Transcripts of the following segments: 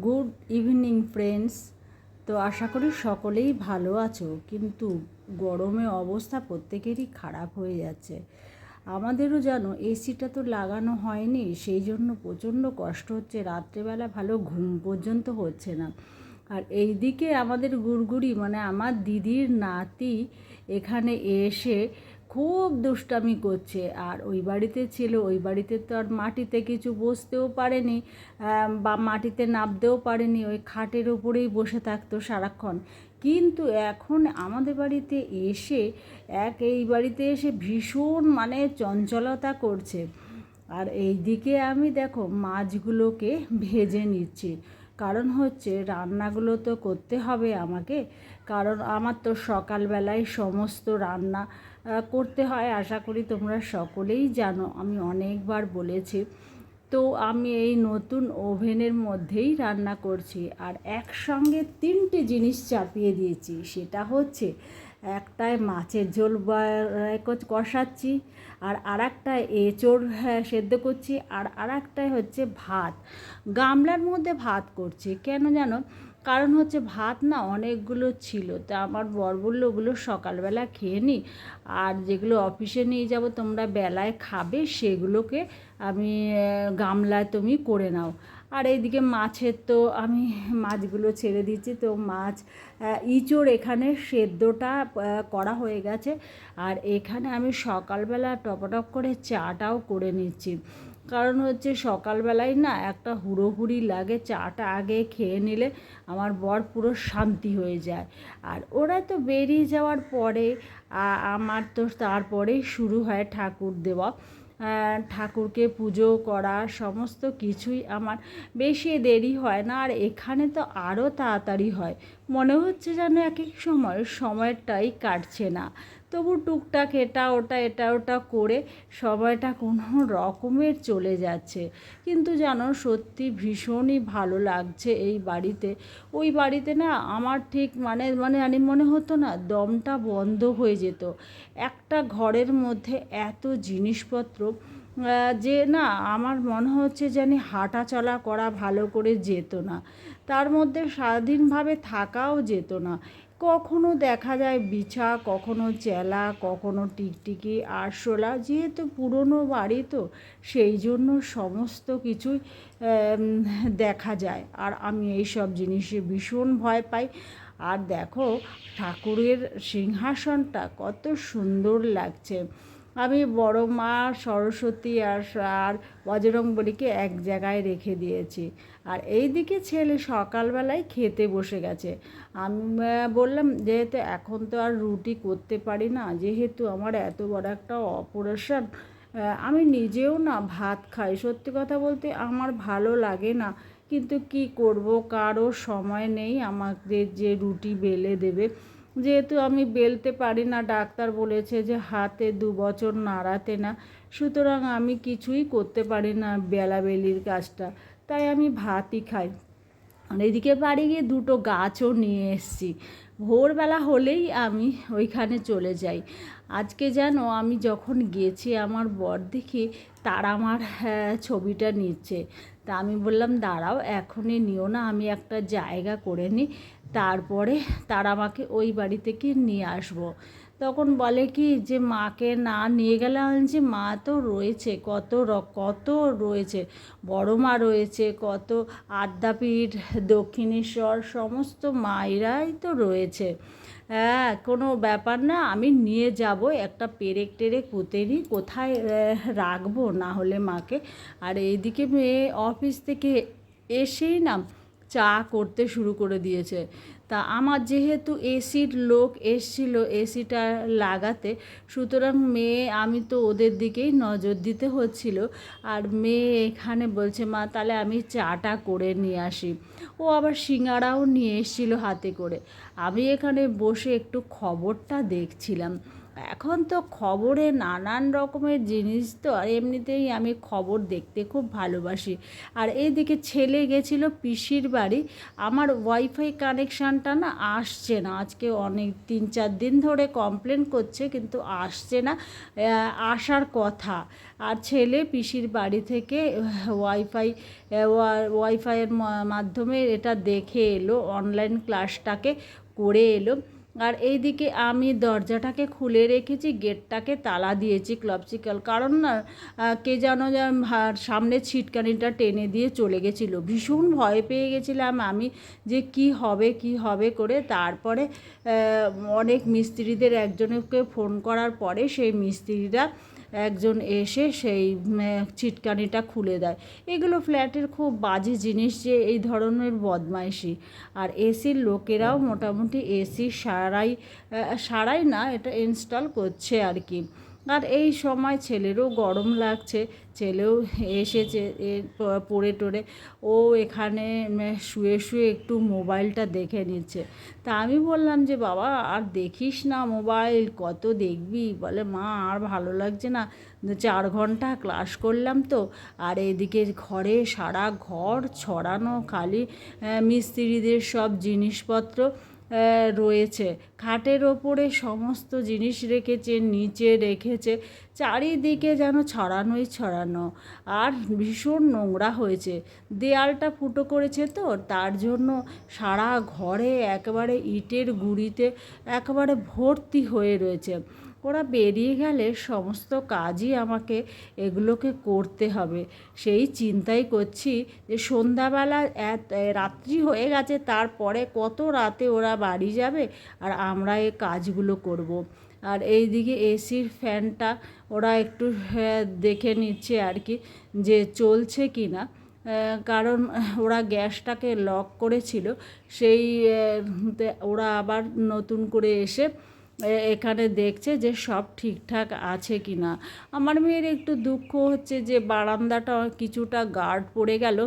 Good evening friends. তো আশা করি সকলেই ভালো আছো, কিন্তু গরমে অবস্থা প্রত্যেকেরই খারাপ হয়ে যাচ্ছে। আমাদেরও জানো এসিটা তো লাগানো হয়নি, সেই জন্য প্রচণ্ড কষ্ট হচ্ছে, রাত্রেবেলা ভালো ঘুম পর্যন্ত হচ্ছে না। আর এইদিকে আমাদের গুড়গুড়ি মানে আমার দিদির নাতি এখানে এসে খুব দুষ্টামি করছে। আর ওই বাড়িতে ছিল, ওই বাড়িতে তো আর মাটিতে কিছু বসতেও পারেনি বা মাটিতে নামতেও পারেনি, ওই খাটের ওপরেই বসে থাকতো সারাক্ষণ। কিন্তু এখন আমাদের বাড়িতে এসে এই বাড়িতে এসে ভীষণ মানে চঞ্চলতা করছে। আর এই দিকে আমি দেখো মাছগুলোকে ভেজে নিচ্ছি, কারণ হচ্ছে রান্নাগুলো তো করতে হবে আমাকে, কারণ আমার তো সকালবেলায় সমস্ত রান্না করতে হয়। আশা করি তোমরা সকলেই জানো, আমি অনেকবার বলেছি। তো আমি এই নতুন ওভেনের মধ্যেই রান্না করছি, আর একসঙ্গে তিনটে জিনিস চাপিয়ে দিয়েছি। সেটা হচ্ছে একটায় মাছের ঝোল কষাচ্ছি, আর আরেকটায় এঁচোড় সেদ্ধ করছি, আর আরেকটায় হচ্ছে ভাত, গামলার মধ্যে ভাত করছি। কেন জানো? কারণ হচ্ছে ভাত না অনেকগুলো ছিল, তা আমার বর বললো ওগুলো সকালবেলা খেয়ে নিই, আর যেগুলো অফিসে নিয়ে যাব তোমরা বেলায় খাবে সেগুলোকে আমি গামলায় তুমি করে নাও। আর এইদিকে মাছের তো আমি মাছগুলো ছেড়ে দিচ্ছি, তো মাছ ইঁচড় এখানে সেদ্ধটা করা হয়ে গেছে। আর এখানে আমি সকালবেলা টপটপ করে চাটাও করে নিচ্ছি, কারণ হচ্ছে সকালবেলায় না একটা হুড়োহুড়ি লাগে, চাটা আগে খেয়ে নিলে আমার বর পুরো শান্তি হয়ে যায়। আর ওরা তো বেরিয়ে যাওয়ার পরে আমার তো তারপরেই শুরু হয় ঠাকুর দেওয়া, ঠাকুরকে পুজো করা, সমস্ত কিছুই আমার বেশি দেরি হয় না। আর এখানে তো আরও তাড়াতাড়ি হয়, মনে হচ্ছে যেন এক এক সময় সময়টাই কাটছে না। তবু টুকটাক এটা ওটা করে সময়টা কোনো রকমের চলে যাচ্ছে। কিন্তু জানো সত্যি ভীষণই ভালো লাগছে এই বাড়িতে। ওই বাড়িতে না আমার ঠিক মানে মানে আমি মনে হতো না দমটা বন্ধ হয়ে যেত। একটা ঘরের মধ্যে এত জিনিসপত্র যে না আমার মনে হচ্ছে জানি হাঁটা চলা করা ভালো করে যেত না, তার মধ্যে স্বাধীনভাবে থাকাও যেত না। কখনো দেখা যায় বিছা, কখনো চেলা, কখনো টিকটিকি, আরশোলা। যেহেতু পুরনো বাড়ি তো সেই জন্য সমস্ত কিছুই দেখা যায়, আর আমি এই সব জিনিসে ভীষণ ভয় পাই। আর দেখো ঠাকুরের সিংহাসনটা কত সুন্দর লাগছে। আমি বড় মা, সরস্বতী আর বজরংবলীকে এক জায়গায় রেখে দিয়েছি। আর এই দিকে ছেলে সকালবেলায় খেতে বসে গেছে। আমি বললাম যেহেতু এখন তো আর রুটি করতে পারি না, যেহেতু আমার এত বড় একটা অপারেশন, আমি নিজেও না ভাত খাই। সত্যি কথা বলতে আমার ভালো লাগে না, কিন্তু কি করব, কারো সময় নেই আমাদের যে রুটি বেলে দেবে। যেহেতু আমি বেলতে পারি না, ডাক্তার বলেছে যে হাতে 2 বছর নাড়াতে না, সুতরাং আমি কিছুই করতে পারি না বেলাবেলির কাজটা, তাই আমি ভাতই খাই। আর এদিকে বাড়ি গিয়ে 2টো গাছও নিয়ে এসেছি। ভোরবেলা হলেই আমি ওইখানে চলে যাই। আজকে জানো আমি যখন গেছি আমার বর দেখি তার আমার ছবিটা নিচ্ছে। তা আমি বললাম দাঁড়াও এখনই নিও না, আমি একটা জায়গা করে নিই, তারপরে তারা আমাকে ওই বাড়ি থেকে নিয়ে আসবো। তখন বলে কি যে মাকে না নিয়ে গেলে, আমি যে মা তো রয়েছে, কত রয়েছে, বড় মা রয়েছে, কত আদ্যাপীঠ, দক্ষিণেশ্বর, সমস্ত মায়েরাই তো রয়েছে। হ্যাঁ, কোনো ব্যাপার না, আমি নিয়ে যাব, একটা পেরেক টেরেক পুঁতে নিই, কোথায় রাখবো না হলে মাকে। আর এইদিকে মেয়ে অফিস থেকে এসেই না চা করতে শুরু করে দিয়েছে। তা আমার যেহেতু এসির লোক এসছিল এসিটা লাগাতে, সুতরাং আমি তো ওদের দিকেই নজর দিতে হচ্ছিল। আর মেয়ে এখানে বলছে মা তাহলে আমি চাটা করে নিয়ে আসি। ও আবার সিঙ্গাড়াও নিয়ে এসেছিলো হাতে করে। আমি এখানে বসে একটু খবরটা দেখছিলাম। এখন তো খবরে নানান রকমের জিনিস, তো আর এমনিতেই আমি খবর দেখতে খুব ভালোবাসি। আর এইদিকে ছেলে গেছিলো পিসির বাড়ি। আমার ওয়াইফাই কানেকশানটা না আসছে না, আজকে অনেক 3-4 দিন ধরে কমপ্লেন করছে, কিন্তু আসছে না। আসার কথা। আর ছেলে পিসির বাড়ি থেকে ওয়াইফাইয়ের মাধ্যমে এটা দেখে এলো, অনলাইন ক্লাসটাকে করে এলো। আর এইদিকে আমি দরজাটাকে খুলে রেখেছি, গেটটাকে তালা দিয়েছি ক্লপসিকল, কারণ না কে যেন সামনে ছিটকানিটা টেনে দিয়ে চলে গেছিলো। ভীষণ ভয় পেয়ে গেছিলাম আমি যে কি হবে করে। তারপরে অনেক মিস্ত্রিদের একজনকে ফোন করার পরে সেই মিস্ত্রিরা একজন এসে সেই ছিটকানিটা খুলে দেয়। এগুলো ফ্ল্যাটের খুব বাজে জিনিস, যে এই ধরনের বদমাইশি। আর এসির লোকেরাও মোটামুটি এসি সারাই না, এটা ইনস্টল করছে আর কি। আর এই সময় ছেলেরও গরম লাগছে, ছেলেও এসেছে পড়ে টোরে, ও এখানে শুয়ে শুয়ে একটু মোবাইলটা দেখে নিচ্ছে। তা আমি বললাম যে বাবা আর দেখিস না মোবাইল, কত দেখবি? বলে মা আর ভালো লাগছে না, 4 ঘন্টা ক্লাস করলাম তো। আর এদিকে ঘরে সারা ঘর ছড়ানো খালি মিস্ত্রিদের সব জিনিসপত্র রয়েছে, খাটের ওপরে সমস্ত জিনিস রেখেছে, নিচে রেখেছে, চারিদিকে যেন ছড়ানো। আর ভীষণ নোংরা হয়েছে, দেয়ালটা ফুটো করেছে তো, তার জন্য সারা ঘরে একেবারে ইটের গুঁড়িতে একেবারে ভর্তি হয়ে রয়েছে। ওরা বেরিয়ে গেলে সমস্ত কাজই আমাকে এগুলোকে করতে হবে। সেই চিন্তাই করছি যে সন্ধ্যাবেলা রাত্রি হয়ে গেছে, তারপরে কত রাতে ওরা বাড়ি যাবে আর আমরা এই কাজগুলো করব। আর এই দিকে এসির ফ্যানটা ওরা একটু দেখে নিচ্ছে আর কি, যে চলছে কি না। কারণ ওরা গ্যাসটাকে লক করেছিল, সেই ওরা আবার নতুন করে এসে এখানে দেখছে যে সব ঠিকঠাক আছে কি না। আমার মেয়ের একটু দুঃখ হচ্ছে যে বারান্দাটা কিছুটা গার্ড পড়ে গেল,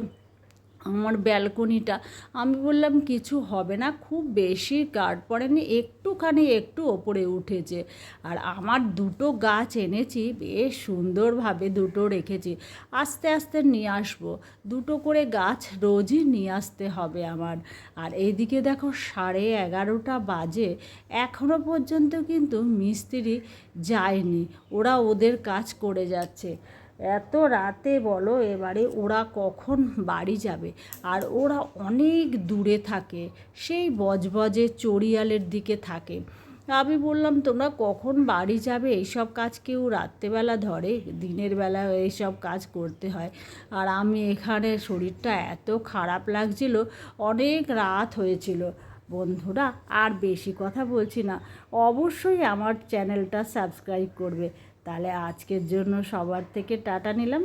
আমার ব্যালকনিটা। আমি বললাম কিছু হবে না, খুব বেশি গার্ড পড়েনি, একটু ওপরে উঠেছে। আর আমার 2টো গাছ এনেছি, বেশ সুন্দরভাবে 2টো রেখেছি, আস্তে আস্তে নিয়ে আসবো। 2টো করে গাছ রোজই নিয়ে আসতে হবে আমার। আর এইদিকে দেখো 11:30 বাজে, এখনও পর্যন্ত কিন্তু মিস্ত্রি যায়নি, ওরা ওদের কাজ করে যাচ্ছে। এত রাতে বলো এবারে ওরা কখন বাড়ি যাবে? আর ওরা অনেক দূরে থাকে, সেই বজবজে চড়িয়ালের দিকে থাকে। আমি বললাম তোমরা কখন বাড়ি যাবে? এইসব কাজ কেউ রাত্রেবেলা ধরে? দিনের বেলা এইসব কাজ করতে হয়। আর আমি এখানে শরীরটা এত খারাপ লাগছিল, অনেক রাত হয়েছিল। বন্ধুরা আর বেশি কথা বলছি না, অবশ্যই আমার চ্যানেলটা সাবস্ক্রাইব করবে। তাহলে আজকের জন্য সবার থেকে টাটা নিলাম।